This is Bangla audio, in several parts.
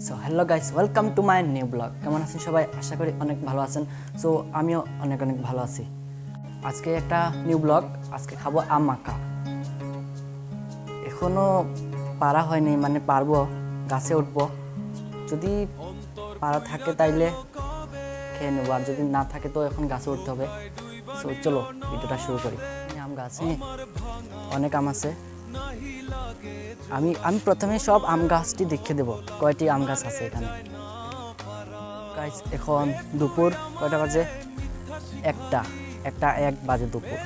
So hello guys, welcome to my new blog. কেমন আছেন সবাই? আশা করি অনেক ভালো আছেন। সো আমিও অনেক ভালো আছি। আজকে একটা নিউ ব্লগ। আজকে খাবো আম মাখা। এখনো পারা হয়নি, মানে পারবো, গাছে উঠবো। যদি পারা থাকে তাইলে খেয়ে নেবো, আর যদি না থাকে তো এখন গাছে উঠতে হবে। সো চলো ভিডিওটা শুরু করি। আম গাছে অনেক আম আছে। আমি প্রথমে সব আম গাছটি দেখে দেবো কয়টি আম গাছ আছে এখানে। গাইস এখন দুপুর কয়টা বাজে? এক বাজে দুপুর।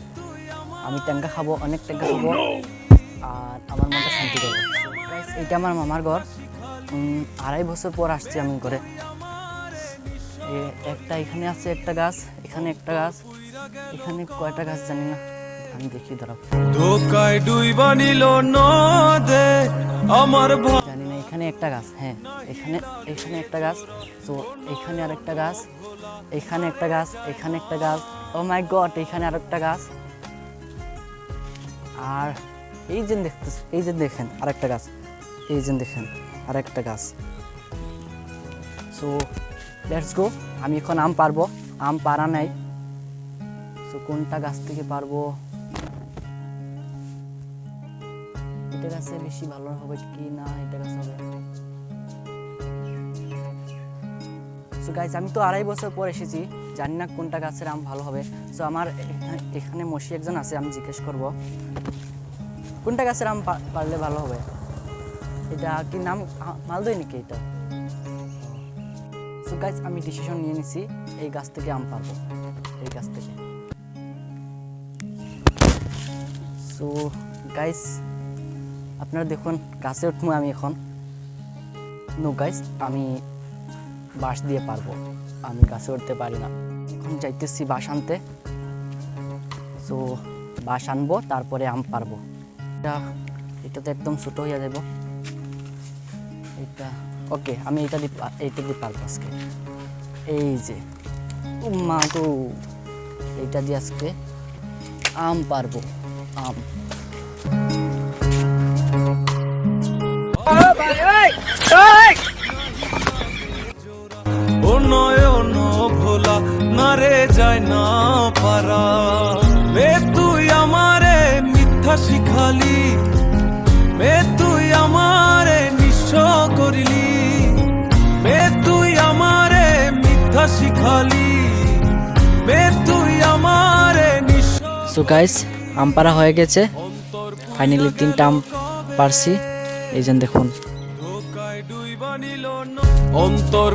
আমি ট্যাঙ্গা খাবো, অনেক ট্যাঙ্গা খাবো, আর আমার মনটা শান্তি করবো। গাইস এইটা আমার মামার ঘর। 2.5 বছর পর আসছি আমি ঘরে। একটা এখানে আছে একটা গাছ, এখানে একটা গাছ, এখানে কয়টা গাছ জানি না, আমি দেখি দাঁড়াও। ধোকায় ডুইবা নিল নদে আমার জানি না। এখানে একটা গাছ, হ্যাঁ এখানে একটা গাছ। তো এখানে আরেকটা গাছ, এখানে একটা গাছ, এখানে একটা গাছ। ও মাই গড, এখানে আরেকটা গাছ। আর এই যে দেখতেছেন, এই যে দেখেন আরেকটা গাছ, এই যে দেখেন আরেকটা গাছ। So let's go. আমি এখন আম পারবো, আম পারা নাই। সো কোনটা গাছ থেকে পারবো? এটা গাছে বেশি ভালো হবে কি না, এটা গাছ হবে। সো গাইস আমি তো 2.5 বছর পর এসেছি, জানি না কোনটা গাছের আম ভালো হবে। সো আমার এখানে মশি একজন আছে, আমি জিজ্ঞেস করব কোনটা গাছের আম পারলে ভালো হবে। এটা কি নাম মালদই নাকি এটা? সো গাইস আমি ডিসিশন নিয়ে নিছি, এই গাছ থেকে আম পারবো, এই গাছ থেকে। সো গাইস আপনারা দেখুন, গাছে উঠবো আমি এখন। নো গাইস, আমি বাঁশ দিয়ে পারবো, আমি গাছে উঠতে পারি না। এখন যাইতেছি বাঁশ আনতে। সো বাঁশ আনবো, তারপরে আম পারবো। এটা তো একদম ছোট হয়ে যাব। এটা ওকে, আমি এইটা দিয়ে পারবো আজকে। এই যে মা গো, এইটা দিয়ে আজকে আম পারবো, আম। ও নয়ন ভোলা না রে যায় না পারা। মে তুই আমারে মিথ্যা শিখালি, মে তুই আমারে নিঃস্ব করিলি, মে তুই আমারে মিথ্যা শিখালি, মে তুই আমারে নিঃস্ব। সো গাইস আম পারা হয়ে গেছে, ফাইনালি 3টা আম পারছি। এই যে দেখুন। ধোকায় ডুইবা নিল অন্তর।